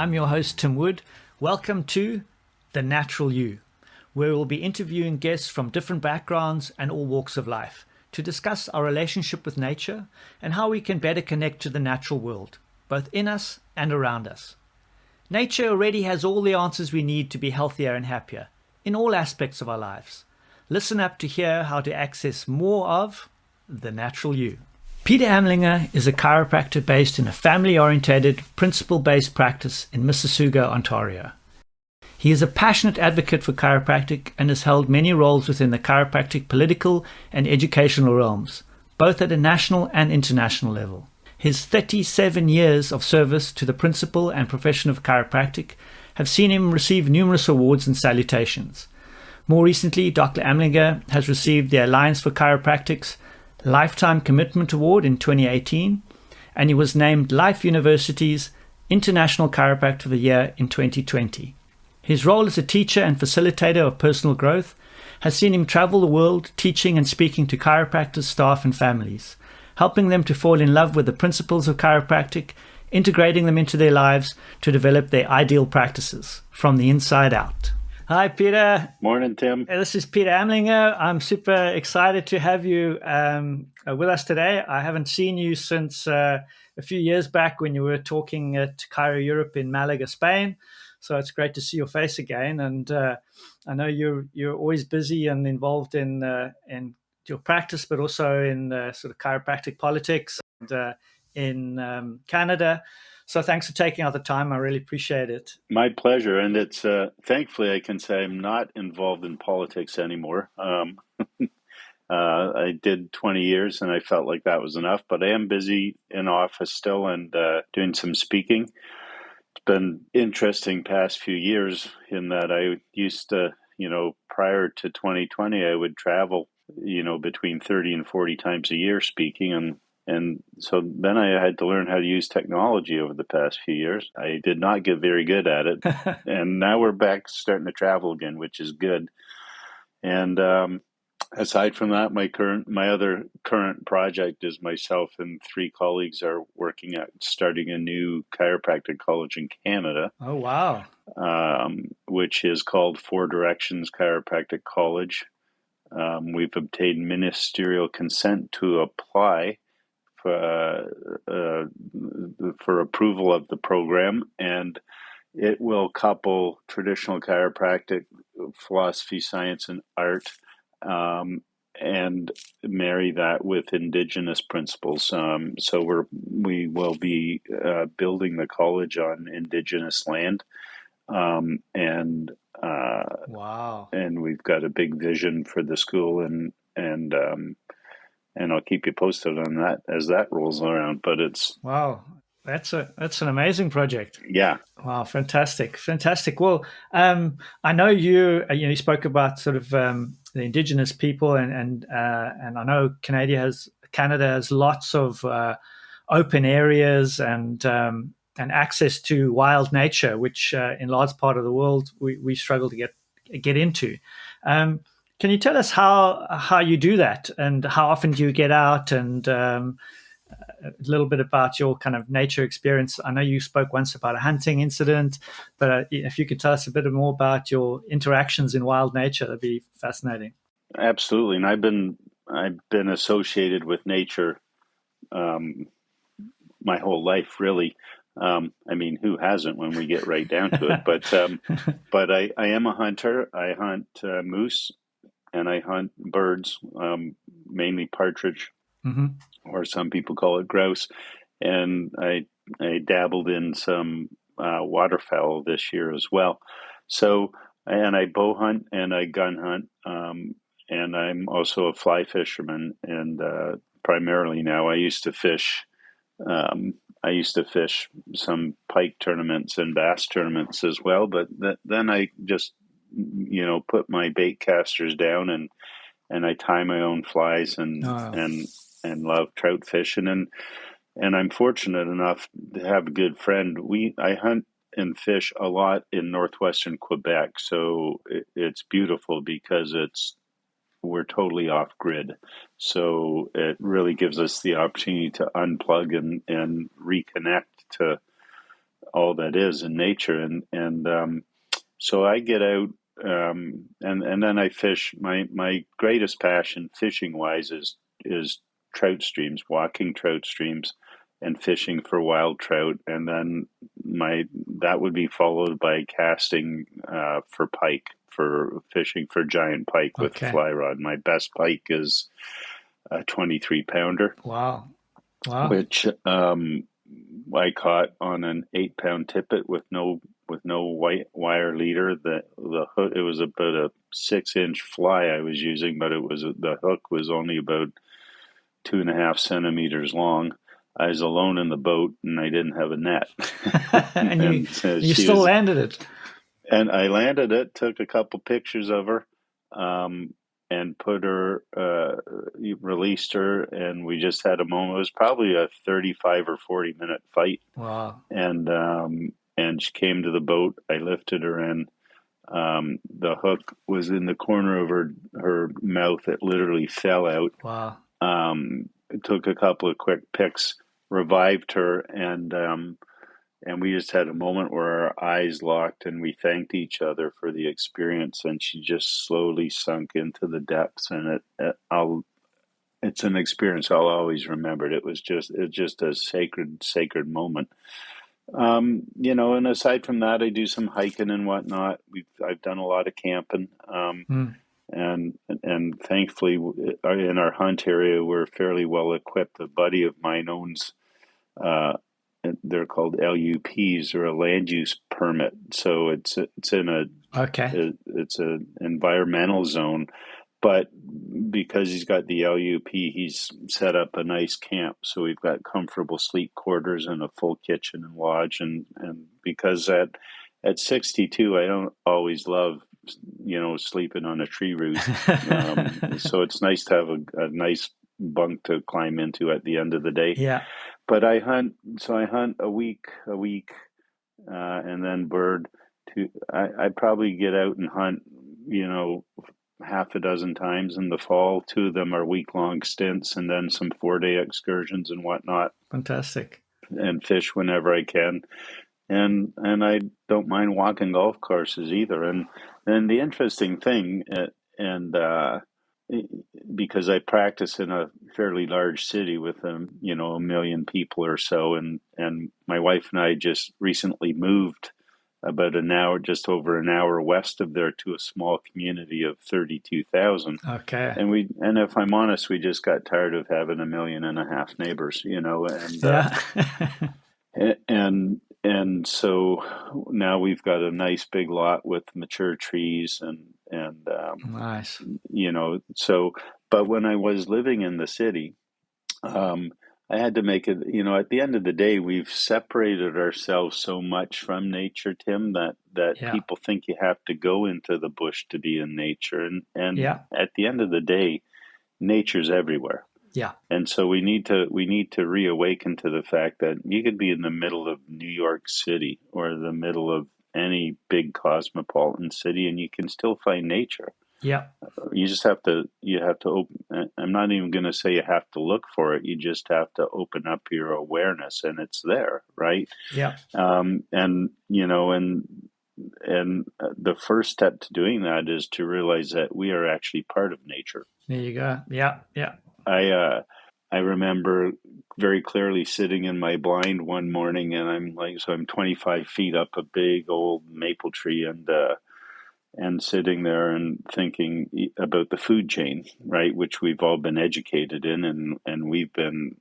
I'm your host, Tim Wood. Welcome to The Natural You, where we'll be interviewing guests from different backgrounds and all walks of life to discuss our relationship with nature and how we can better connect to the natural world, both in us and around us. Nature already has all the answers we need to be healthier and happier in all aspects of our lives. Listen up to hear how to access more of The Natural You. Peter Amlinger is a chiropractor based in a family-oriented, principle-based practice in Mississauga, Ontario. He is a passionate advocate for chiropractic and has held many roles within the chiropractic political and educational realms, both at a national and international level. His 37 years of service to the principle and profession of chiropractic have seen him receive numerous awards and salutations. More recently, Dr. Amlinger has received the Alliance for Chiropractic's Lifetime Commitment Award in 2018, and he was named Life University's International Chiropractor of the Year in 2020. His role as a teacher and facilitator of personal growth has seen him travel the world teaching and speaking to chiropractors, staff, and families, helping them to fall in love with the principles of chiropractic, integrating them into their lives to develop their ideal practices from the inside out. Hi, Peter. Morning, Tim. This is Peter Amlinger. I'm super excited to have you with us today. I haven't seen you since a few years back when you were talking at Chiro Europe in Malaga, Spain. So it's great to see your face again. And I know you're always busy and involved in your practice, but also in sort of chiropractic politics and in Canada. So thanks for taking out the time. I really appreciate it. My pleasure. And it's thankfully I can say I'm not involved in politics anymore. I did 20 years and I felt like that was enough, but I am busy in office still and doing some speaking. It's been interesting past few years in that I used to, prior to 2020, I would travel, between 30 and 40 times a year speaking. And so then I had to learn how to use technology over the past few years. I did not get very good at it. And now we're back starting to travel again, which is good. And aside from that, my other current project is myself and 3 colleagues are working at starting a new chiropractic college in Canada. Oh, wow. Which is called Four Directions Chiropractic College. We've obtained ministerial consent to apply for approval of the program, and it will couple traditional chiropractic, philosophy, science, and art, and marry that with Indigenous principles. So we will be building the college on Indigenous land, and wow. And we've got a big vision for the school, and I'll keep you posted on that as that rolls around. But it's wow, that's an amazing project. Yeah. Wow, fantastic. Well, I know you spoke about sort of the Indigenous people, and I know Canada has lots of open areas and access to wild nature, which in large part of the world we struggle to get into. Can you tell us how you do that and how often do you get out and a little bit about your kind of nature experience? I know you spoke once about a hunting incident, but if you could tell us a bit more about your interactions in wild nature, that'd be fascinating. Absolutely. And I've been associated with nature my whole life, really. I mean, who hasn't when we get right down to it? But I am a hunter. I hunt moose. And I hunt birds, mainly partridge, or some people call it grouse. And I dabbled in some waterfowl this year as well. So, and I bow hunt and I gun hunt, and I'm also a fly fisherman. And primarily now, I used to fish some pike tournaments and bass tournaments as well. But then I just put my bait casters down and I tie my own flies and love trout fishing and I'm fortunate enough to have a good friend. I hunt and fish a lot in northwestern Quebec, so it's beautiful because we're totally off grid. So it really gives us the opportunity to unplug and reconnect to all that is in nature. And so I get out, and then I fish. My greatest passion, fishing wise, is trout streams, walking trout streams, and fishing for wild trout. And then my that would be followed by casting for pike, for fishing for giant pike with Okay. fly rod. My best pike is a 23 pounder, Wow. Wow. which I caught on an 8-pound tippet with no white wire leader. The hook, it was about a 6-inch fly I was using, but the hook was only about 2.5 centimeters long. I was alone in the boat and I didn't have a net. And and you still landed it. And I landed it, took a couple pictures of her, and put her, released her, and we just had a moment. It was probably a 35 or 40-minute fight. Wow. And she came to the boat. I lifted her in. The hook was in the corner of her mouth. It literally fell out. Wow. Took a couple of quick picks, revived her, and we just had a moment where our eyes locked and we thanked each other for the experience. And she just slowly sunk into the depths. And it's an experience I'll always remember. It's just a sacred moment. And aside from that, I do some hiking and whatnot. I've done a lot of camping. And thankfully, in our hunt area, we're fairly well equipped. A buddy of mine owns, they're called LUPs, or a land use permit. So it's an environmental zone, but because he's got the LUP, he's set up a nice camp. So we've got comfortable sleep quarters and a full kitchen and lodge. And because at 62, I don't always love, sleeping on a tree root. So it's nice to have a nice bunk to climb into at the end of the day. Yeah. But I hunt a week, and then bird. I probably get out and hunt, half a dozen times in the fall. 2 of them are week-long stints, and then some 4-day excursions and whatnot. Fantastic. And fish whenever I can. And I don't mind walking golf courses either. And the interesting thing, because I practice in a fairly large city with a million people or so, and my wife and I just recently moved about just over an hour west of there to a small community of 32,000. Okay. And if I'm honest, we just got tired of having 1.5 million neighbors, and so now we've got a nice big lot with mature trees and nice. But when I was living in the city, I had to make it, at the end of the day, we've separated ourselves so much from nature, Tim, that people think you have to go into the bush to be in nature. And at the end of the day, nature's everywhere. Yeah. And so we need to reawaken to the fact that you could be in the middle of New York City or the middle of any big cosmopolitan city, and you can still find nature. Yeah. You have to open. I'm not even going to say you have to look for it. You just have to open up your awareness, and it's there, right? Yeah. And the first step to doing that is to realize that we are actually part of nature. There you go. Yeah. Yeah. I remember very clearly sitting in my blind one morning, and I'm 25 feet up a big old maple tree, and sitting there and thinking about the food chain, right, which we've all been educated in, and we've been,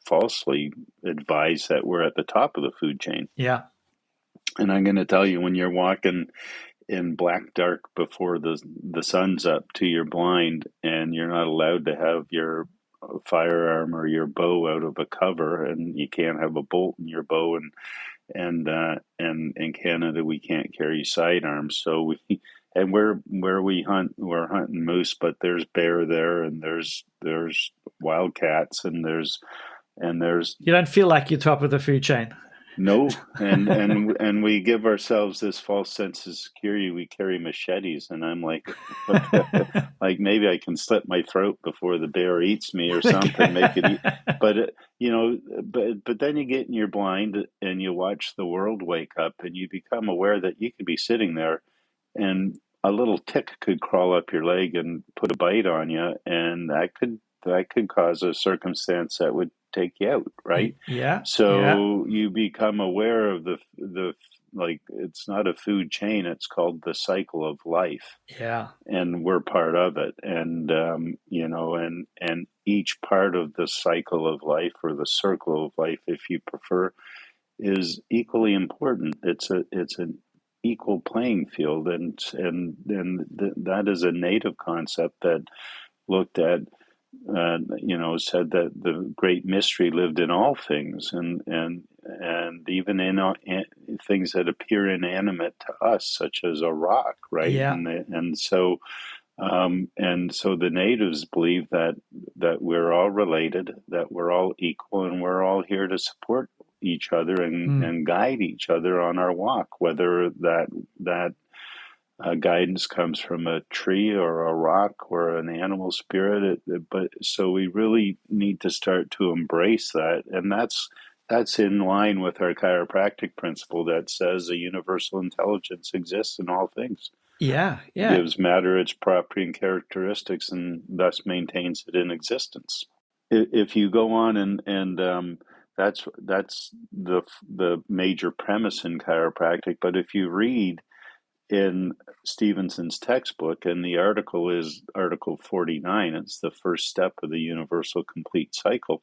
falsely advised that we're at the top of the food chain. Yeah. And I'm going to tell you, when you're walking in black dark before the sun's up to your blind, and you're not allowed to have your firearm or your bow out of a cover, and you can't have a bolt in your bow, and in Canada we can't carry sidearms, so where we hunt, we're hunting moose, but there's bear there, and there's wildcats, and there's you don't feel like you're top of the food chain. No, and we give ourselves this false sense of security. We carry machetes, and I'm like, like maybe I can slit my throat before the bear eats me or something, make it eat. But but then you get in your blind and you watch the world wake up, and you become aware that you could be sitting there, and a little tick could crawl up your leg and put a bite on you, and that could cause a circumstance that would take you out, right? Yeah, yeah, So you become aware of the like, it's not a food chain, it's called the cycle of life, yeah, and we're part of it. And and each part of the cycle of life, or the circle of life if you prefer, is equally important. It's an equal playing field, and that is a native concept that looked at, said that the great mystery lived in all things, and even in things that appear inanimate to us, such as a rock, right? yeah, And so the natives believe that we're all related, that we're all equal, and we're all here to support each other mm, and guide each other on our walk, whether that guidance comes from a tree or a rock or an animal spirit. But so we really need to start to embrace that, and that's in line with our chiropractic principle that says a universal intelligence exists in all things, yeah, yeah, gives matter its property and characteristics, and thus maintains it in existence. If you go on and that's the major premise in chiropractic. But if you read in Stevenson's textbook, and the article is Article 49, it's the first step of the universal complete cycle,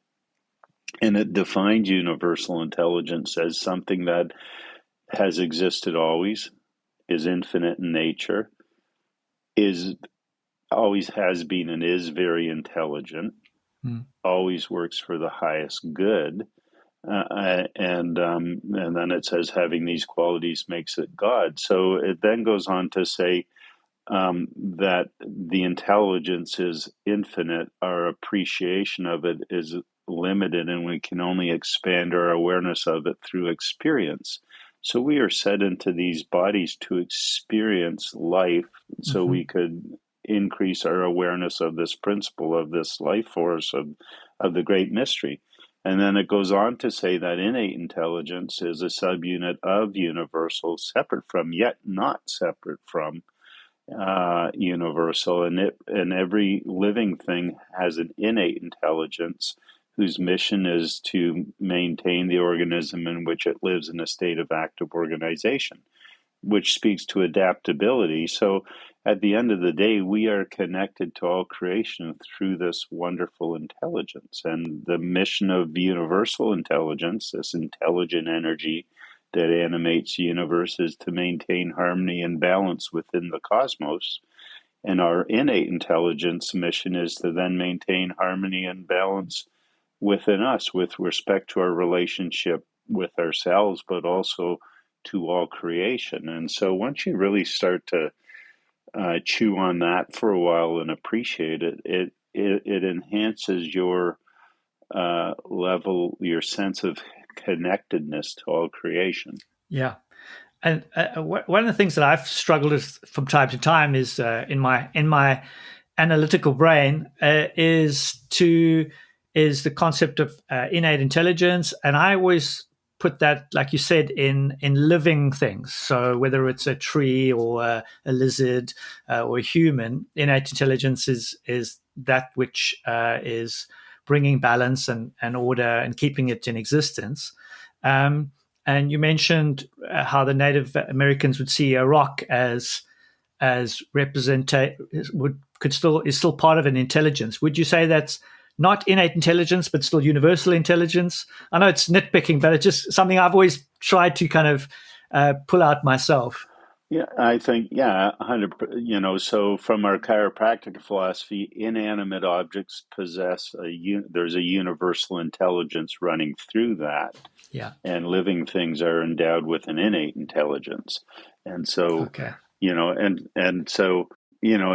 and it defines universal intelligence as something that has existed always, is infinite in nature, is always has been and is very intelligent, mm, always works for the highest good. And then it says having these qualities makes it God. So it then goes on to say that the intelligence is infinite, our appreciation of it is limited, and we can only expand our awareness of it through experience. So we are set into these bodies to experience life, so hmm, we could increase our awareness of this principle, of this life force, of the great mystery. And then it goes on to say that innate intelligence is a subunit of universal, separate from, yet not separate from, universal, and every living thing has an innate intelligence whose mission is to maintain the organism in which it lives in a state of active organization, which speaks to adaptability. So at the end of the day, we are connected to all creation through this wonderful intelligence. And the mission of universal intelligence, this intelligent energy that animates the universe, is to maintain harmony and balance within the cosmos. And our innate intelligence mission is to then maintain harmony and balance within us with respect to our relationship with ourselves, but also to all creation. And so once you really start to chew on that for a while and appreciate it, it enhances your your sense of connectedness to all creation. yeah. And one of the things that I've struggled with from time to time is in my analytical brain is the concept of innate intelligence, and I always put that, like you said, in living things. So whether it's a tree or a lizard or a human, innate intelligence is that which is bringing balance and order and keeping it in existence. And you mentioned how the Native Americans would see a rock as would could still is still part of an intelligence. Would you say that's not innate intelligence, but still universal intelligence? I know it's nitpicking, but it's just something I've always tried to kind of pull out myself. Yeah, I think, yeah, 100. So from our chiropractic philosophy, inanimate objects possess there's a universal intelligence running through that, Yeah. and living things are endowed with an innate intelligence. And so, Okay.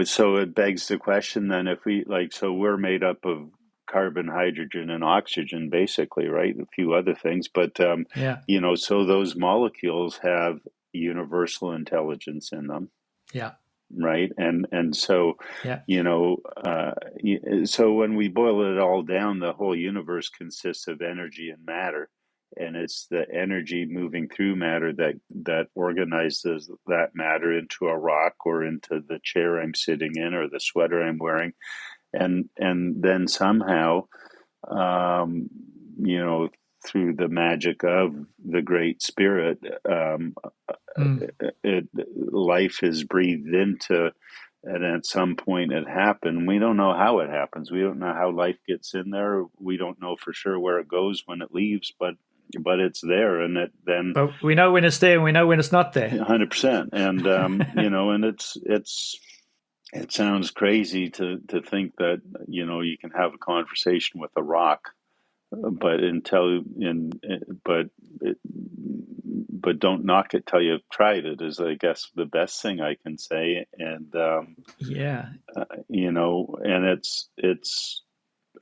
so it begs the question then, if we like, so we're made up of carbon, hydrogen, and oxygen, basically, right? A few other things, but Yeah. so those molecules have universal intelligence in them. Yeah. right? And so, Yeah. you know, so when we boil it all down, the whole universe consists of energy and matter, and it's the energy moving through matter that organizes that matter into a rock or into the chair I'm sitting in or the sweater I'm wearing, and then somehow, um, you know, through the magic of the Great Spirit, um, Mm. life is breathed into, and at some point it happened. We don't know how it happens. We don't know how life gets in there. We don't know for sure where it goes when it leaves, but it's there, and it then But we know when it's there and we know when it's not there. 100%. And you know, and it sounds crazy to think that, you know, you can have a conversation with a rock, but but but don't knock it till you've tried it is, I guess, the best thing I can say. And Yeah. you know, and it's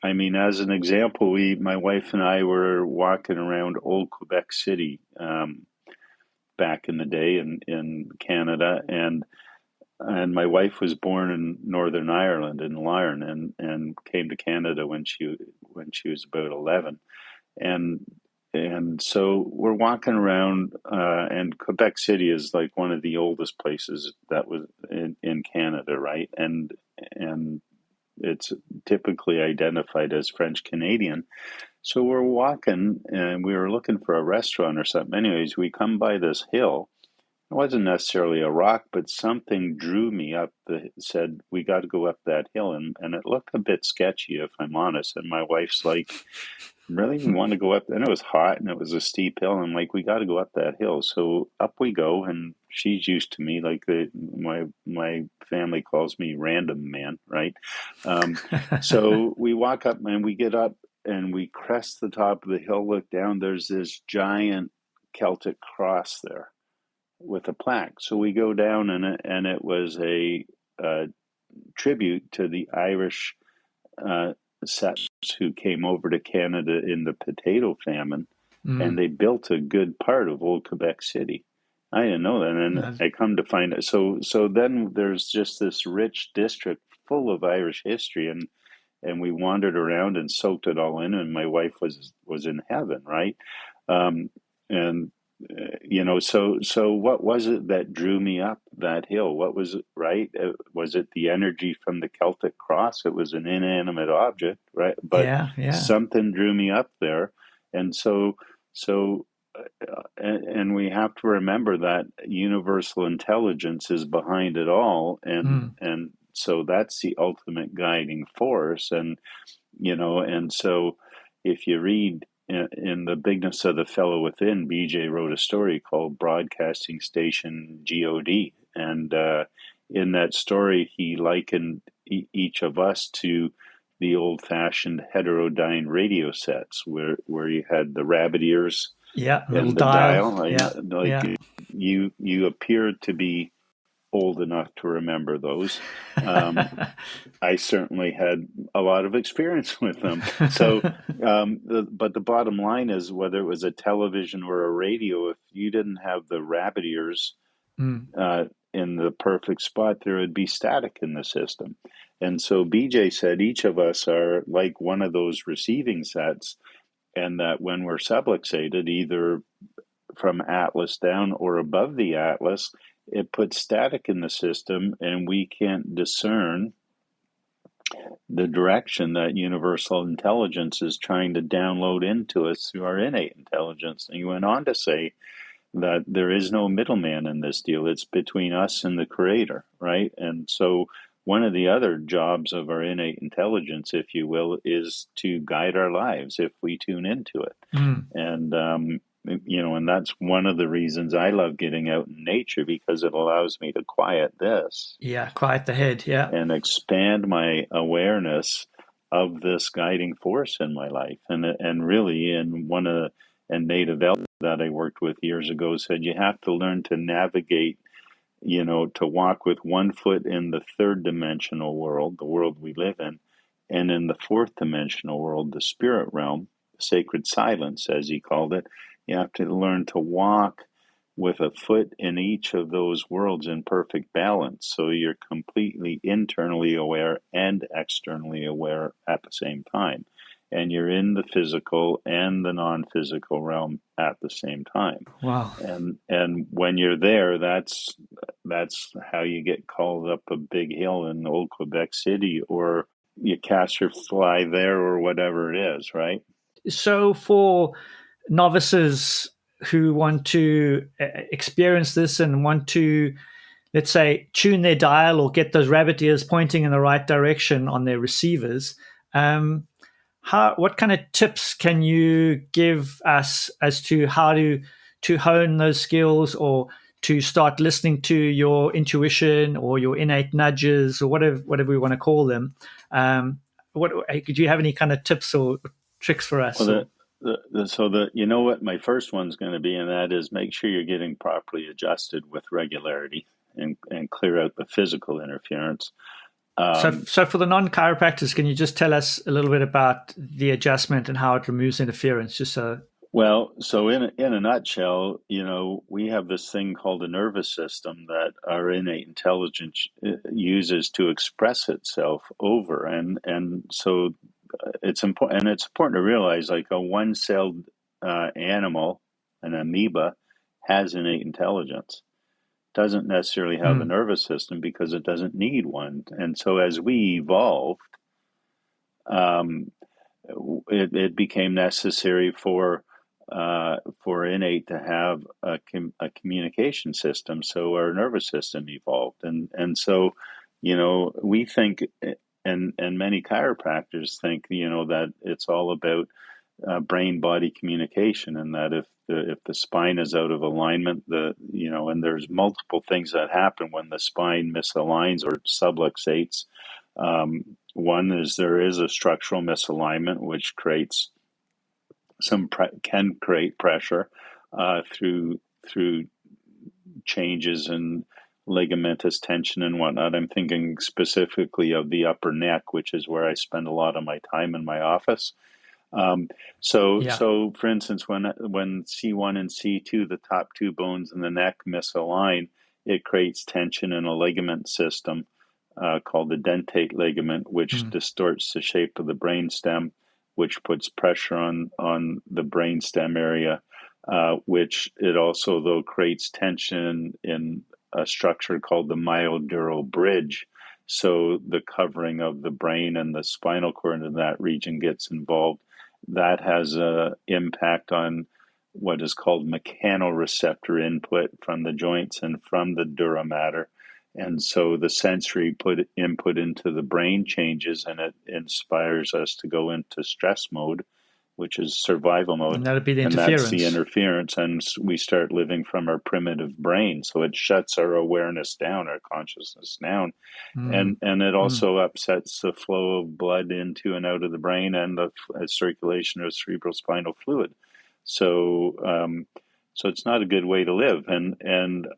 I mean, as an example, my wife and I were walking around old Quebec City, back in the day in Canada, and my wife was born in Northern Ireland in Larne, and came to Canada when she was about 11, and so we're walking around, and Quebec City is like one of the oldest places that was in Canada, right? And it's typically identified as French Canadian. So we're walking, and we were looking for a restaurant or something. Anyways, we come by this hill. It wasn't necessarily a rock, but something drew me up. Said we got to go up that hill, and it looked a bit sketchy, if I'm honest. And my wife's like, "Really, you want to go up?" And it was hot, and it was a steep hill. And I'm like, "We got to go up that hill." So up we go, and she's used to me. Like my family calls me Random Man, right? So we walk up, and we get up, and we crest the top of the hill. Look down. There's this giant Celtic cross there with a plaque. So we go down, and it was a tribute to the Irish uh, settlers who came over to Canada in the potato famine, and Mm. they built a good part of old Quebec City. I didn't know that, and Uh, I come to find it. So then there's just this rich district full of Irish history, and we wandered around and soaked it all in, and my wife was in heaven, right? Um, and you know, so what was it that drew me up that hill? What was it, right? Was it the energy from the Celtic cross? It was an inanimate object, right? But yeah. Yeah. something drew me up there, and so and we have to remember that universal intelligence is behind it all, Mm. and so that's the ultimate guiding force. And you know, and so if you read in The Bigness of the Fellow Within, BJ wrote a story called Broadcasting Station God, and in that story he likened each of us to the old-fashioned heterodyne radio sets, where you had the rabbit ears Yeah. A little and the dial. dial. I Yeah. know, like, Yeah. you appear to be old enough to remember those. Um, I certainly had a lot of experience with them. So, but the bottom line is, whether it was a television or a radio, if you didn't have the rabbit ears Mm. uh, in the perfect spot, there would be static in the system. And so BJ said each of us are like one of those receiving sets, and that when we're subluxated, either from Atlas down or above the Atlas, it puts static in the system, and we can't discern the direction that universal intelligence is trying to download into us through our innate intelligence. And he went on to say that there is no middleman in this deal. It's between us and the creator, right? And so one of the other jobs of our innate intelligence, if you will, is to guide our lives if we tune into it. Mm. And you know, and that's one of the reasons I love getting out in nature, because it allows me to quiet this Yeah. Quiet the head. Yeah. and expand my awareness of this guiding force in my life. And really, in one of a native elder that I worked with years ago said, you have to learn to navigate, you know, to walk with one foot in the third dimensional world, the world we live in, and in the fourth dimensional world, the spirit realm, sacred silence, as he called it. You have to learn to walk with a foot in each of those worlds in perfect balance. So you're completely internally aware and externally aware at the same time. And you're in the physical and the non-physical realm at the same time. Wow. And when you're there, that's how you get called up a big hill in old Quebec City, or you catch your fly there, or whatever it is, right? So for novices who want to experience this and want to, let's say, tune their dial or get those rabbit ears pointing in the right direction on their receivers, what kind of tips can you give us as to how to hone those skills, or to start listening to your intuition or your innate nudges, or whatever we want to call them? Could you have any kind of tips or tricks for us? Well, you know what my first one's going to be, and that is make sure you're getting properly adjusted with regularity, and clear out the physical interference. So for the non-chiropractors, can you just tell us a little bit about the adjustment and how it removes interference? Just so. Well, so in a nutshell, we have this thing called a nervous system that our innate intelligence uses to express itself over, and so it's important. And it's important to realize, like, a one-celled animal, an amoeba, has innate intelligence. Doesn't necessarily have a nervous system because it doesn't need one. And so as we evolved, it became necessary for innate to have a communication system. So our nervous system evolved, and so we think, and many chiropractors think, that it's all about brain body communication, and that if the spine is out of alignment, and there's multiple things that happen when the spine misaligns or subluxates. One is there is a structural misalignment, which creates can create pressure through changes in ligamentous tension and whatnot. I'm thinking specifically of the upper neck, which is where I spend a lot of my time in my office. So for instance, when C1 and C2, the top two bones in the neck, misalign, it creates tension in a ligament system called the dentate ligament, which distorts the shape of the brainstem, which puts pressure on the brainstem area, which it also, though, creates tension in a structure called the myodural bridge. So the covering of the brain and the spinal cord in that region gets involved. That has an impact on what is called mechanoreceptor input from the joints and from the dura mater. And so the sensory input into the brain changes, and it inspires us to go into stress mode, which is survival mode. And that'd be the and interference. That's the interference. And we start living from our primitive brain. So it shuts our awareness down, our consciousness down. And it also upsets the flow of blood into and out of the brain, and the circulation of cerebrospinal fluid. So it's not a good way to live. And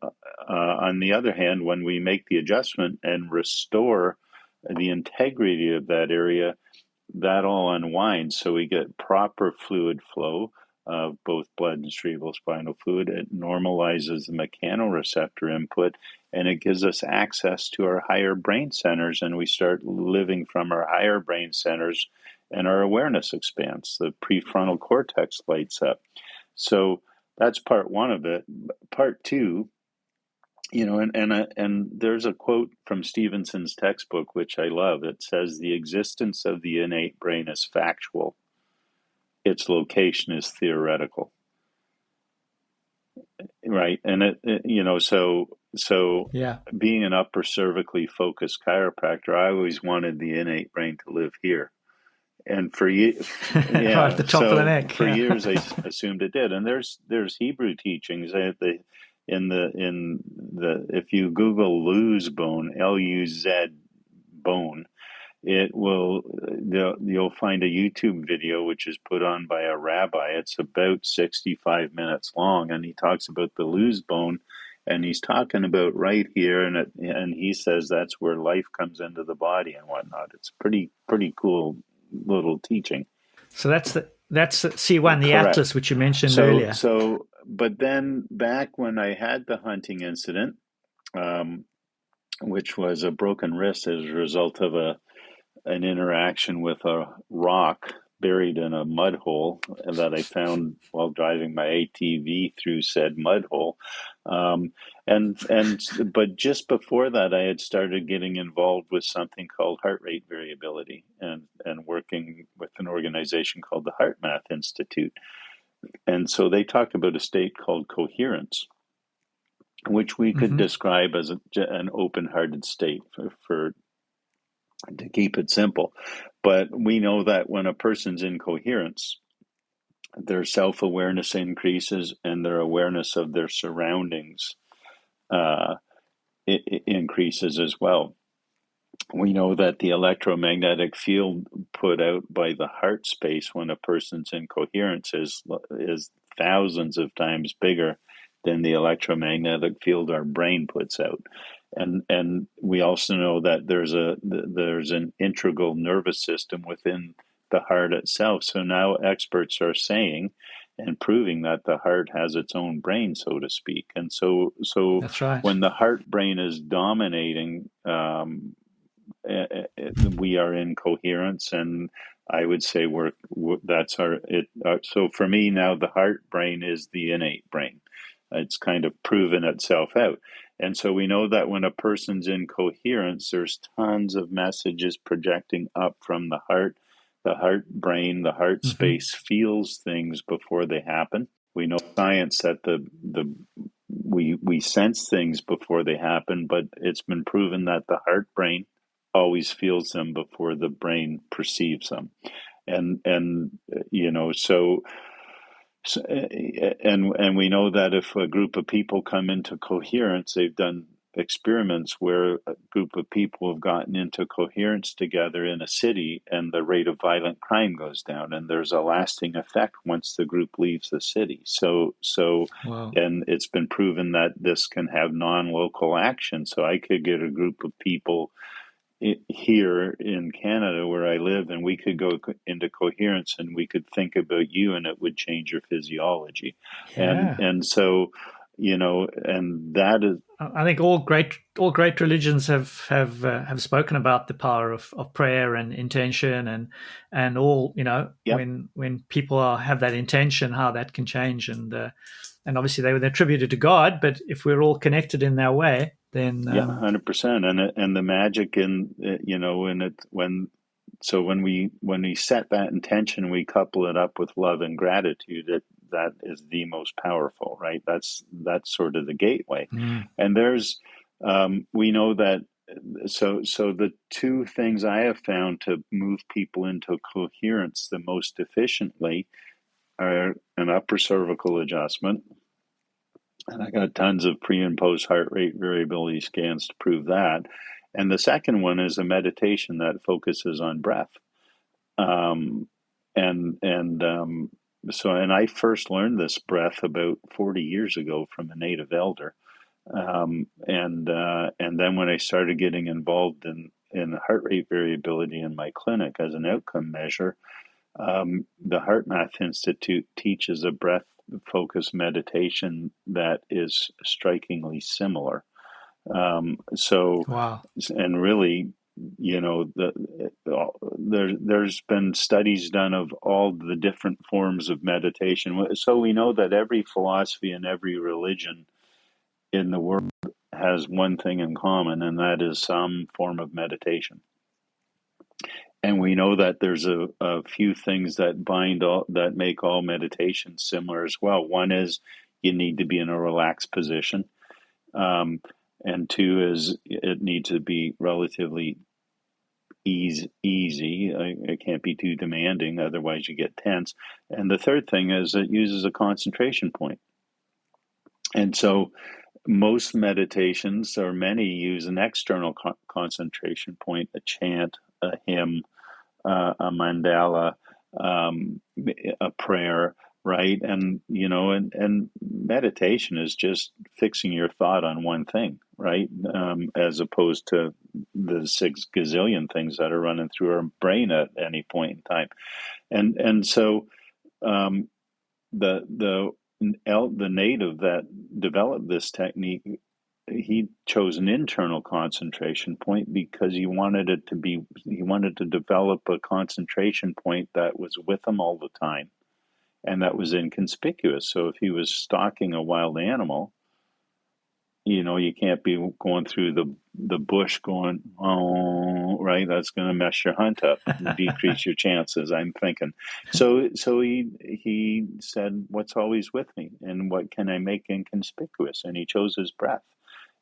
on the other hand, when we make the adjustment and restore the integrity of that area, that all unwinds. So we get proper fluid flow of both blood and cerebrospinal fluid. It normalizes the mechanoreceptor input, and it gives us access to our higher brain centers, and we start living from our higher brain centers, and our awareness expands. The prefrontal cortex lights up. So that's part one of it. Part two, and there's a quote from Stevenson's textbook, which I love. It says, "The existence of the innate brain is factual. Its location is theoretical." Right. And so being an upper cervically focused chiropractor, I always wanted the innate brain to live here. And for years, at the top of the neck. For years, I assumed it did. And there's Hebrew teachings if you Google luz bone, Luz bone, you'll find a YouTube video which is put on by a rabbi. It's about 65 minutes long, and he talks about the luz bone, and he's talking about right here, and he says that's where life comes into the body and whatnot. It's pretty cool little teaching. So that's C1, the Correct. atlas, which you mentioned earlier. So, but then back when I had the hunting incident, um, which was a broken wrist as a result of an interaction with a rock buried in a mud hole that I found while driving my ATV through said mud hole. Um, but just before that, I had started getting involved with something called heart rate variability and working with an organization called the HeartMath Institute. And so they talk about a state called coherence, which we could Mm-hmm. describe as an open-hearted state for to keep it simple. But we know that when a person's in coherence, their self-awareness increases and their awareness of their surroundings uh, it increases as well. We know that the electromagnetic field put out by the heart space when a person's in coherence is thousands of times bigger than the electromagnetic field our brain puts out. And we also know that there's an integral nervous system within the heart itself. So now experts are saying and proving that the heart has its own brain, so to speak. And so That's right. when the heart brain is dominating, we are in coherence, and I would say that's our it. So for me now, the heart brain is the innate brain. It's kind of proven itself out, and so we know that when a person's in coherence, there's tons of messages projecting up from the heart. The heart brain, the heart Mm-hmm. space feels things before they happen. We know science that we sense things before they happen, but it's been proven that the heart brain always feels them before the brain perceives them. And you know, and we know that if a group of people come into coherence, they've done experiments where a group of people have gotten into coherence together in a city, and the rate of violent crime goes down, and there's a lasting effect once the group leaves the city. Wow. And it's been proven that this can have non-local action. So I could get a group of people here in Canada where I live, and we could go into coherence, and we could think about you, and it would change your physiology, Yeah. and so, you know, and that is, I think all great religions have spoken about the power of prayer and intention and all, you know, yeah, when people have that intention, how that can change, and obviously they were attributed to God, but if we're all connected in that way, then yeah, 100%, and the magic in you know, in it when we set that intention, we couple it up with love and gratitude. That is the most powerful, right? That's sort of the gateway, mm, and we know that. So the two things I have found to move people into coherence the most efficiently are an upper cervical adjustment, and I got tons of pre and post heart rate variability scans to prove that. And the second one is a meditation that focuses on breath. Um, and and I first learned this breath about 40 years ago from a native elder. And then when I started getting involved in heart rate variability in my clinic as an outcome measure, the HeartMath Institute teaches a breath focused meditation that is strikingly similar. So, wow, and really, you know, there's been studies done of all the different forms of meditation. So we know that every philosophy and every religion in the world has one thing in common, and that is some form of meditation. And we know that there's a few things that make all meditations similar as well. One is you need to be in a relaxed position. Um, and two is it needs to be relatively easy. It can't be too demanding, otherwise you get tense. And the third thing is it uses a concentration point. And so most meditations, or many, use an external concentration point, a chant, a hymn, a mandala, a prayer, right? And you know, and meditation is just fixing your thought on one thing, right? As opposed to the 6 gazillion things that are running through our brain at any point in time. And so um, the the native that developed this technique, he chose an internal concentration point because he wanted to develop a concentration point that was with him all the time and that was inconspicuous. So if he was stalking a wild animal, you can't be going through the bush going, oh, right, that's going to mess your hunt up, decrease your chances, I'm thinking. So he said, what's always with me and what can I make inconspicuous? And he chose his breath.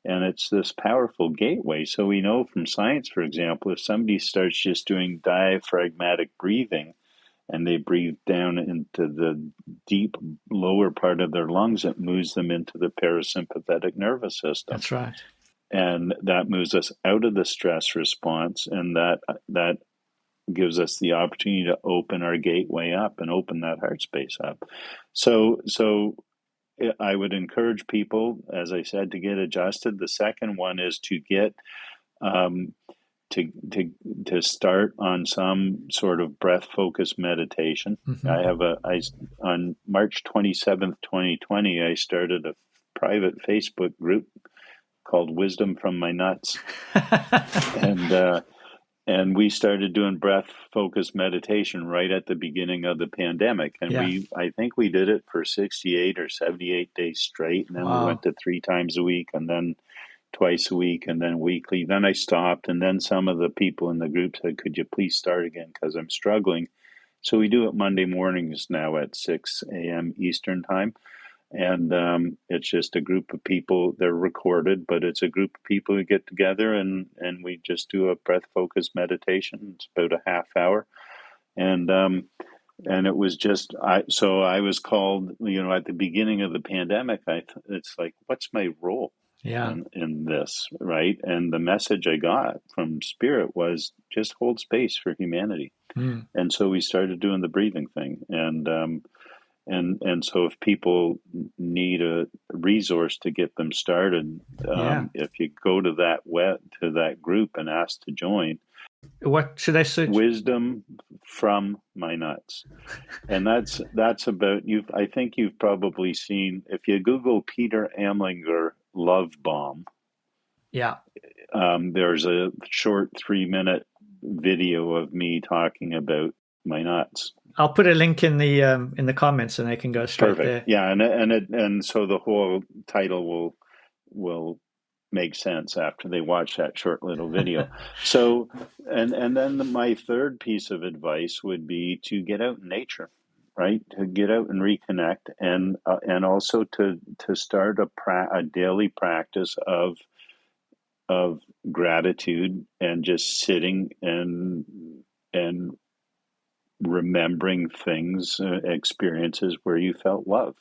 And it's this powerful gateway. So we know from science, for example, if somebody starts just doing diaphragmatic breathing, and they breathe down into the deep lower part of their lungs, it moves them into the parasympathetic nervous system. That's right. And that moves us out of the stress response, and that gives us the opportunity to open our gateway up and open that heart space up. So I would encourage people, as I said, to get adjusted. The second one is to get um, to start on some sort of breath focused meditation. On March 27th, 2020, I started a private Facebook group called Wisdom from My Nuts. And we started doing breath focused meditation right at the beginning of the pandemic. And I think we did it for 68 or 78 days straight. And then we went to 3 times a week, and then twice a week, and then weekly. Then I stopped, and then some of the people in the group said, could you please start again, because I'm struggling. So we do it Monday mornings now at 6 a.m. Eastern time. And it's just a group of people. They're recorded, but it's a group of people who get together, and we just do a breath-focused meditation. It's about a half hour. And it was just, so I was called, at the beginning of the pandemic, it's like, what's my role? In this, right? And the message I got from Spirit was just hold space for humanity. And so we started doing the breathing thing. And so if people need a resource to get them started, if you go to that group and ask to join, what should I search? Wisdom from My Nuts. And that's about you. I think you've probably seen, if you Google Peter Amlinger love bomb. There's a short 3-minute video of me talking about my nuts. I'll put a link in the comments, and they can go straight there. Yeah, and so the whole title will make sense after they watch that short little video. So, and then my third piece of advice would be to get out in nature, right? To get out and reconnect, and also to start a daily practice of gratitude and just sitting and remembering things, experiences where you felt love,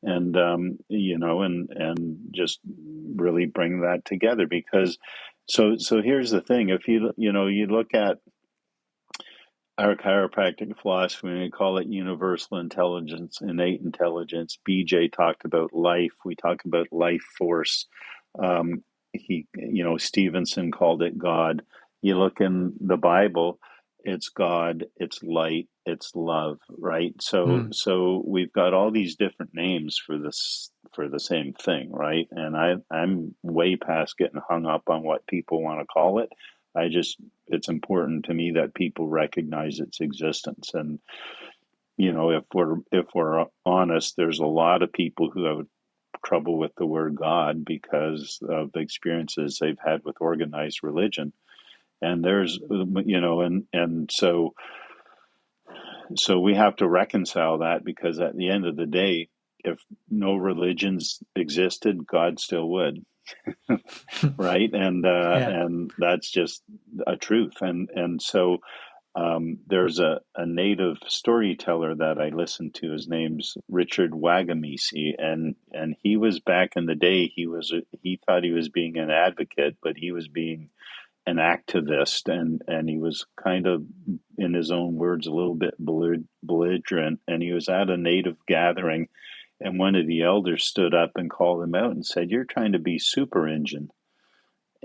and and just really bring that together. Because so here's the thing: if you look at our chiropractic philosophy, we call it universal intelligence, innate intelligence. BJ talked about life. We talk about life force. Stevenson called it God. You look in the Bible, it's God, it's light, it's love, right? So we've got all these different names for the same thing, right? And I'm way past getting hung up on what people want to call it. It's important to me that people recognize its existence. And if we're honest, there's a lot of people who have trouble with the word God because of the experiences they've had with organized religion. And there's and so we have to reconcile that, because at the end of the day, if no religions existed, God still would. Right? And that's just a truth. And so there's a native storyteller that I listened to. His name's Richard Wagamisi, and he was, back in the day, he thought he was being an advocate, but he was being an activist, and he was kind of, in his own words, a little bit belligerent. And he was at a native gathering, and one of the elders stood up and called him out and said, "You're trying to be super Injun."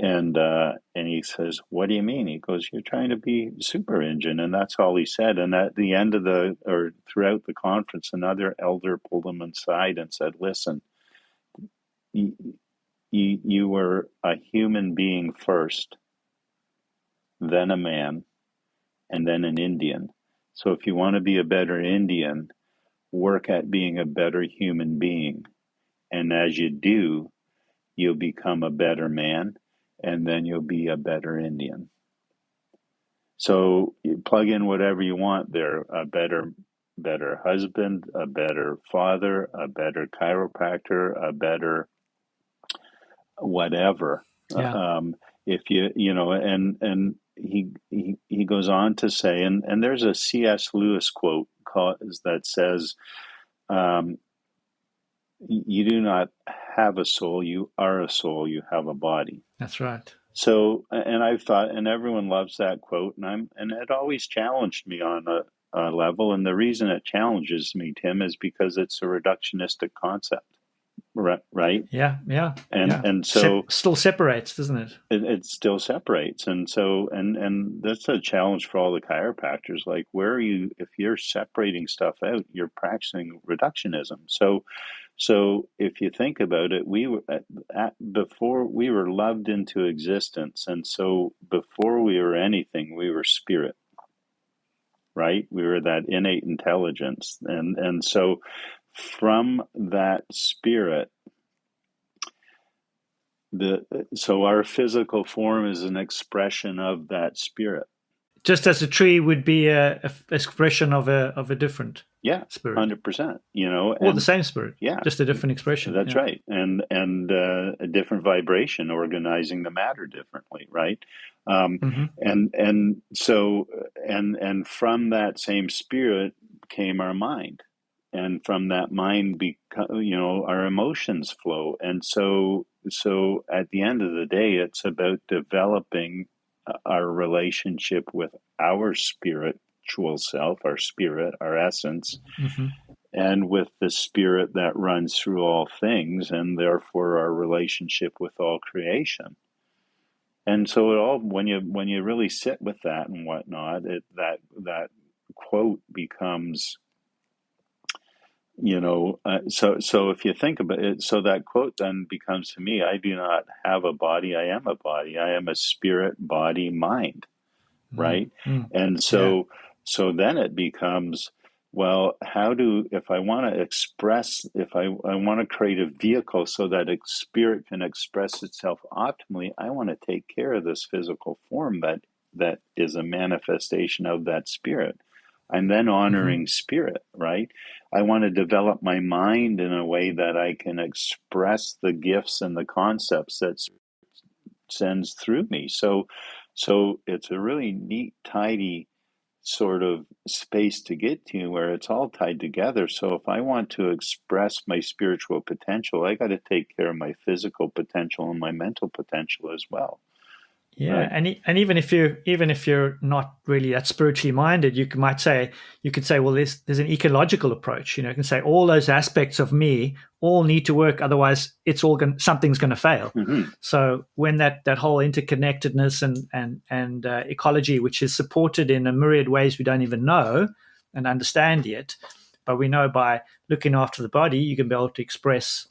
And he says, "What do you mean?" He goes, "You're trying to be super engine," and that's all he said. And at the end of or throughout the conference, another elder pulled him aside and said, "Listen, you, you were a human being first, then a man, and then an Indian. So if you want to be a better Indian, work at being a better human being. And as you do, you'll become a better man, and then you'll be a better Indian." So you plug in whatever you want there, a better husband, a better father, a better chiropractor, a better whatever. Yeah. If and he goes on to say, and there's a C.S. Lewis quote that says, "You do not have a soul, you are a soul, you have a body." That's right. So, and I've thought, and everyone loves that quote, and it always challenged me on a level. And the reason it challenges me, Tim, is because it's a reductionistic concept, right? Yeah. And so Still separates, doesn't it? it still separates. And so, and that's a challenge for all the chiropractors. Like, where are you, if you're separating stuff out, you're practicing reductionism. So if you think about it, we were before we were loved into existence, and so before we were anything, we were spirit, right? We were that innate intelligence, and so from that spirit, so our physical form is an expression of that spirit. Just as a tree would be a expression of a different spirit. 100%. Or the same spirit. Yeah, just a different expression. That's right, and a different vibration, organizing the matter differently, right? And so from that same spirit came our mind, and from that mind, our emotions flow, and so at the end of the day, it's about developing our relationship with our spiritual self, our spirit, our essence, and with the spirit that runs through all things, and therefore our relationship with all creation. And so it all, when you really sit with that and whatnot, that quote becomes, so if you think about it, so that quote then becomes, to me, I do not have a body, I am a body. I am a spirit, body, mind, right? And so then it becomes, well, if I want to express, if I want to create a vehicle so that a spirit can express itself optimally, I want to take care of this physical form that is a manifestation of that spirit. I'm then honoring spirit, right? I want to develop my mind in a way that I can express the gifts and the concepts that sends through me. So it's a really neat, tidy sort of space to get to where it's all tied together. So if I want to express my spiritual potential, I got to take care of my physical potential and my mental potential as well. Yeah, right? and even if you're not really that spiritually minded, you could say, well, there's an ecological approach. You can say all those aspects of me all need to work, otherwise something's going to fail. So when that whole interconnectedness and ecology, which is supported in a myriad ways we don't even know and understand yet, but we know by looking after the body, you can be able to express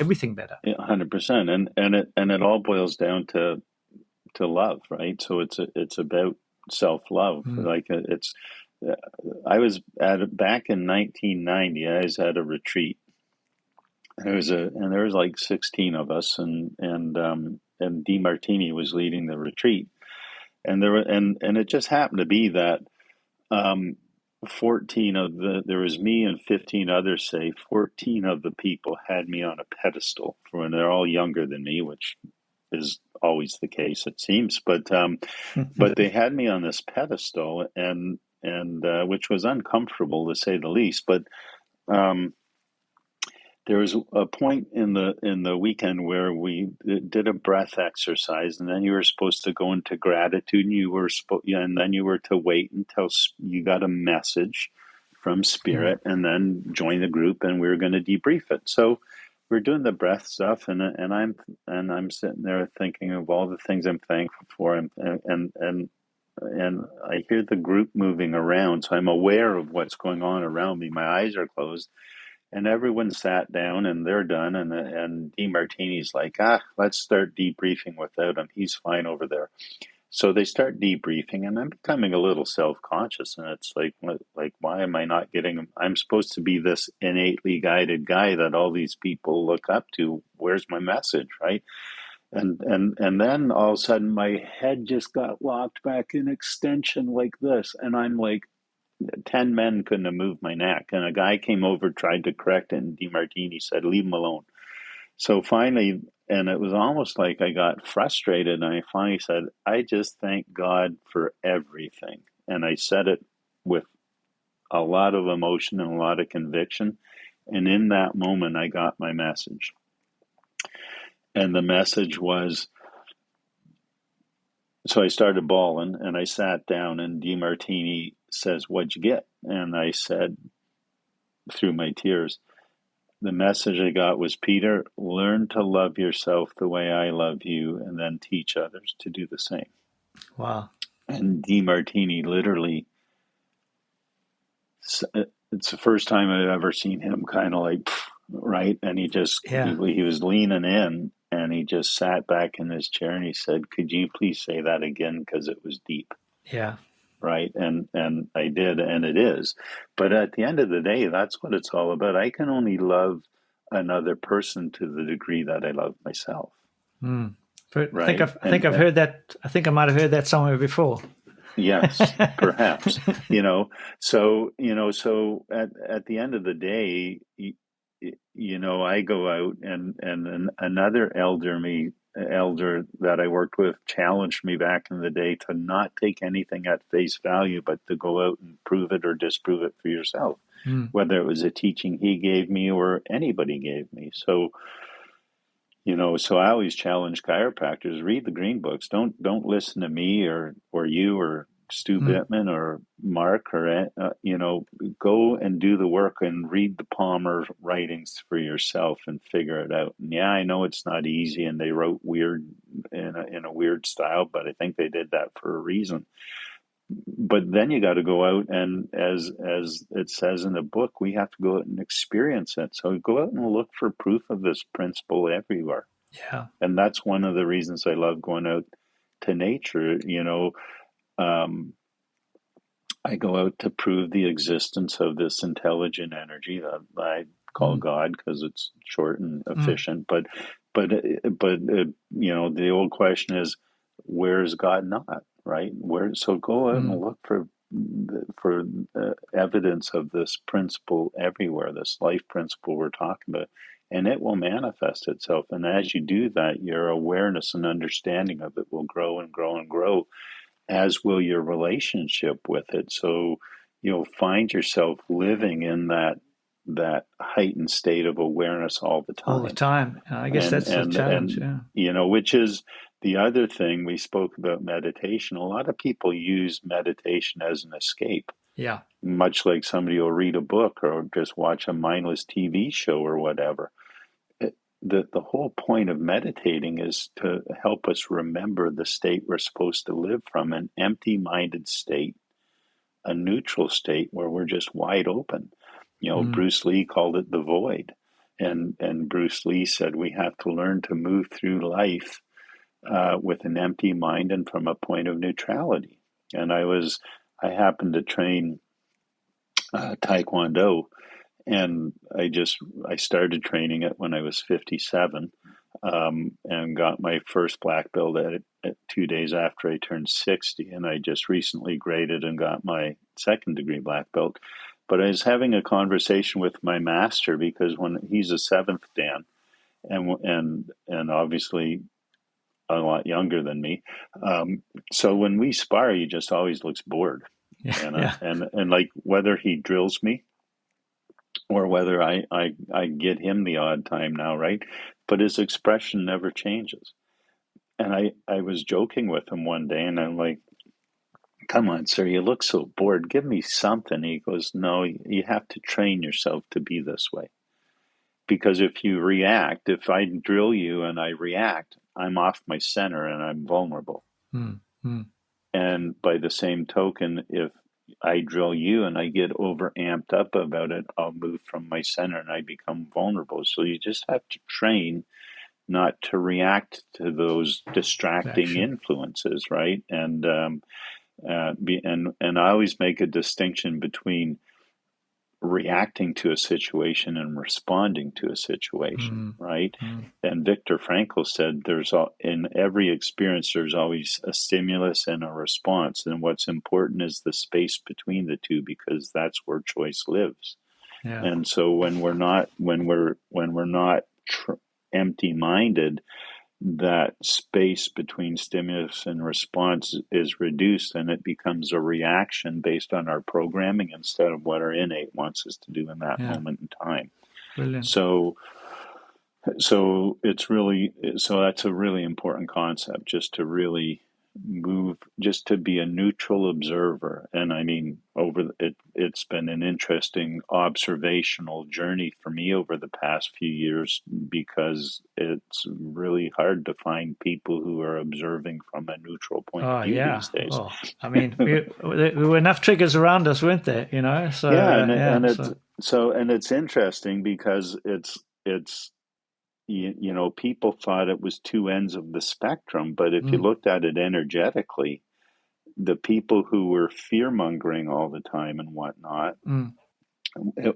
everything better. 100%, and it all boils down to love, right? So it's about self-love. Like I was back in 1990. I was at a retreat. There was like 16 of us, and D. Martini was leading the retreat, and it just happened to be that 14 of there was me and 15 others. 14 of the people had me on a pedestal, and they're all younger than me, which is always the case, it seems, but they had me on this pedestal, and which was uncomfortable to say the least. But there was a point in the weekend where we did a breath exercise, and then you were supposed to go into gratitude, and then you were to wait until you got a message from spirit, and then join the group, and we were going to debrief it. So we're doing the breath stuff, and I'm sitting there thinking of all the things I'm thankful for, and I hear the group moving around, so I'm aware of what's going on around me. My eyes are closed, and everyone sat down, and they're done, and DeMartini's like, let's start debriefing without him. He's fine over there. So they start debriefing, and I'm becoming a little self-conscious, and it's like, why am I not getting? I'm supposed to be this innately guided guy that all these people look up to. Where's my message, right? And then all of a sudden, my head just got locked back in extension like this, and I'm like, 10 men couldn't have moved my neck, and a guy came over, tried to correct it, and DeMartini said, "Leave him alone." So finally, and it was almost like I got frustrated, and I finally said, "I just thank God for everything." And I said it with a lot of emotion and a lot of conviction. And in that moment, I got my message. And the message was, so I started bawling, and I sat down, and DeMartini says, "What'd you get?" And I said, through my tears, the message I got was, "Peter, learn to love yourself the way I love you, and then teach others to do the same." Wow. And DeMartini literally, it's the first time I've ever seen him kind of like, right? And Yeah. he was leaning in, and he just sat back in his chair, and he said, "Could you please say that again? Because it was deep." Yeah. Right. And I did, and it is. But at the end of the day, that's what it's all about. I can only love another person to the degree that I love myself. Mm. I think Right. I've heard that. I think I might have heard that somewhere before. Yes, perhaps, so at the end of the day, I go out, and another elder that I worked with challenged me back in the day to not take anything at face value, but to go out and prove it or disprove it for yourself, Mm. whether it was a teaching he gave me or anybody gave me. So I always challenge chiropractors: read the green books. Don't listen to me or you or Stu Mm. Bittman or Mark or go and do the work and read the Palmer writings for yourself and figure it out. And yeah, I know it's not easy, and they wrote weird in a weird style, but I think they did that for a reason. But then you got to go out, and as it says in the book, we have to go out and experience it. So go out and look for proof of this principle everywhere. Yeah. And that's one of the reasons I love going out to nature. Um, I go out to prove the existence of this intelligent energy that I call Mm. God, because it's short and Mm. efficient. But the old question is, where is God not? Right? Where? So go out and Mm. look for evidence of this principle everywhere. This life principle we're talking about. And it will manifest itself. And as you do that, your awareness and understanding of it will grow and grow and grow, as will your relationship with it. So you'll find yourself living in that heightened state of awareness all the All the time. time. I guess And that's the and challenge. and Yeah. which is the other thing we spoke about: meditation. A lot of people use meditation as an escape, Yeah. much like somebody will read a book or just watch a mindless TV show or whatever. The whole point of meditating is to help us remember the state we're supposed to live from: an empty-minded state, a neutral state where we're just wide open. Mm. Bruce Lee called it the void, and Bruce Lee said we have to learn to move through life with an empty mind and from a point of neutrality. And I happened to train Taekwondo, and I started training it when I was 57, and got my first black belt at 2 days after I turned 60, and I just recently graded and got my second degree black belt. But I was having a conversation with my master, because when he's a seventh Dan, and obviously a lot younger than me, so when we spar, he just always looks bored, Yeah. and Yeah. like, whether he drills me or whether I get him the odd time now, right? But his expression never changes. And I was joking with him one day, and I'm like, "Come on, sir, you look so bored. Give me something." He goes, "No, you have to train yourself to be this way." because if I drill you and I react, I'm off my center and I'm vulnerable. Mm, mm. And by the same token, if I drill you and I get over amped up about it, I'll move from my center and I become vulnerable. So you just have to train not to react to those distracting Action. influences, right? And I always make a distinction between reacting to a situation and responding to a situation, Mm, right? mm. And Viktor Frankl said in every experience there's always a stimulus and a response, and what's important is the space between the two, because that's where choice lives. Yeah. And so when we're not empty-minded, that space between stimulus and response is reduced, and it becomes a reaction based on our programming instead of what our innate wants us to do in that Yeah. moment in time. Brilliant. So that's a really important concept, just to really move, just to be a neutral observer. And I mean, it's been an interesting observational journey for me over the past few years, because it's really hard to find people who are observing from a neutral point of Oh view yeah. these days. Oh, I mean, there were enough triggers around us, weren't there? So Yeah, yeah. So and it's interesting because it's people thought it was two ends of the spectrum, but if you mm, looked at it energetically, the people who were fear mongering all the time and whatnot, mm,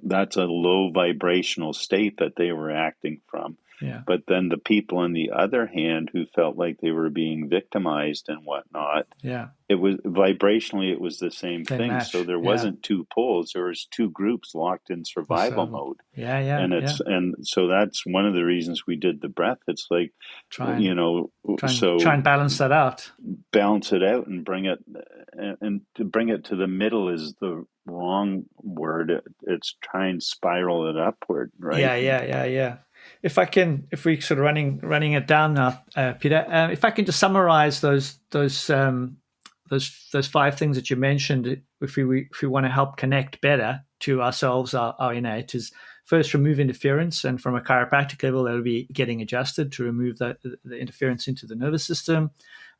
that's a low vibrational state that they were acting from. yeah. But then the people on the other hand who felt like they were being victimized and whatnot, Yeah. it was vibrationally, it was the same Same thing. So match. there Yeah. wasn't two poles, there was two groups locked in survival So mode. yeah, yeah, yeah. And so that's one of the reasons we did the breath. It's like, Try and try so and balance that out. balance it out and bring it, and to bring it to the middle is the wrong word. It's try and spiral it upward, right? Yeah, yeah, yeah, yeah. If we sort of running it down now, Peter, if I can just summarize those five things that you mentioned, if we want to help connect better to ourselves, our innate, is first remove interference, and from a chiropractic level, that will be getting adjusted to remove the interference into the nervous system.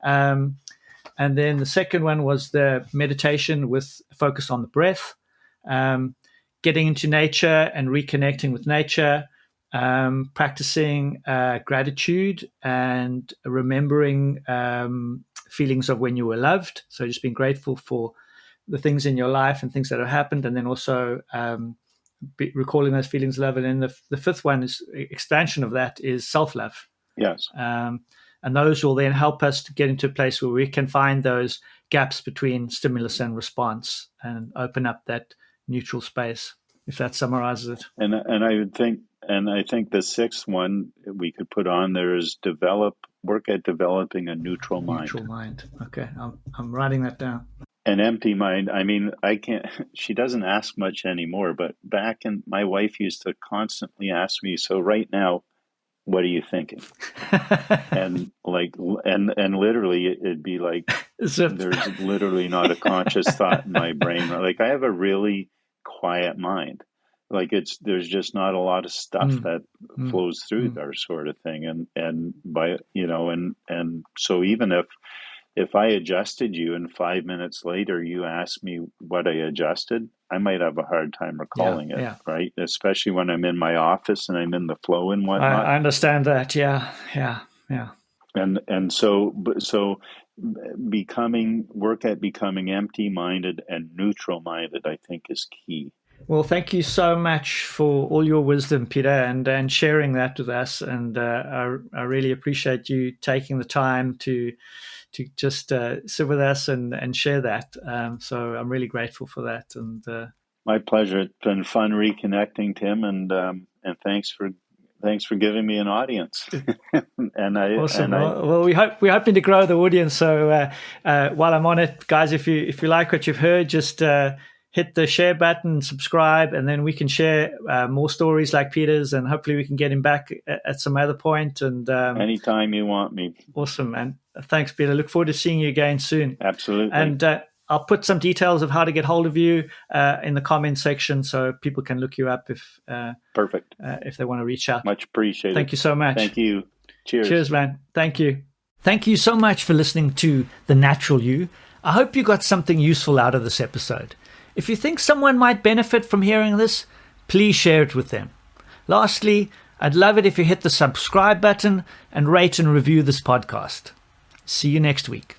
And then the second one was the meditation with focus on the breath, getting into nature and reconnecting with nature, practicing gratitude and remembering feelings of when you were loved. So just being grateful for the things in your life and things that have happened, and then also recalling those feelings of love. And then the fifth one is expansion of that is self-love. Yes. And those will then help us to get into a place where we can find those gaps between stimulus and response and open up that neutral space, if that summarizes it. And I think the sixth one we could put on there is work at developing a neutral mind. Neutral mind. Okay, I'm writing that down. An empty mind. I mean, I can't. She doesn't ask much anymore, but my wife used to constantly ask me. So right now, what are you thinking? And literally, it'd be like there's literally not a conscious thought in my brain. Like I have a really quiet mind. Like there's just not a lot of stuff that flows through there, sort of thing. And so even if I adjusted you and 5 minutes later you asked me what I adjusted, I might have a hard time recalling it, right? Especially when I'm in my office and I'm in the flow and whatnot. I understand that. Yeah. And so work at becoming empty-minded and neutral-minded, I think, is key. Well, thank you so much for all your wisdom, Peter, and sharing that with us. And I really appreciate you taking the time to just sit with us and share that. So I'm really grateful for that. And my pleasure. It's been fun reconnecting, Tim, and thanks for giving me an audience. Awesome. Well, we're hoping to grow the audience. So while I'm on it, guys, if you like what you've heard, just hit the share button, subscribe, and then we can share more stories like Peter's, and hopefully we can get him back at some other point. And anytime you want me. Awesome, man. Thanks, Peter. Look forward to seeing you again soon. Absolutely. And I'll put some details of how to get hold of you in the comment section so people can look you up Perfect. If they want to reach out. Much appreciated. Thank you so much. Thank you. Cheers. Cheers, man. Thank you. Thank you so much for listening to The Natural You. I hope you got something useful out of this episode. If you think someone might benefit from hearing this, please share it with them. Lastly, I'd love it if you hit the subscribe button and rate and review this podcast. See you next week.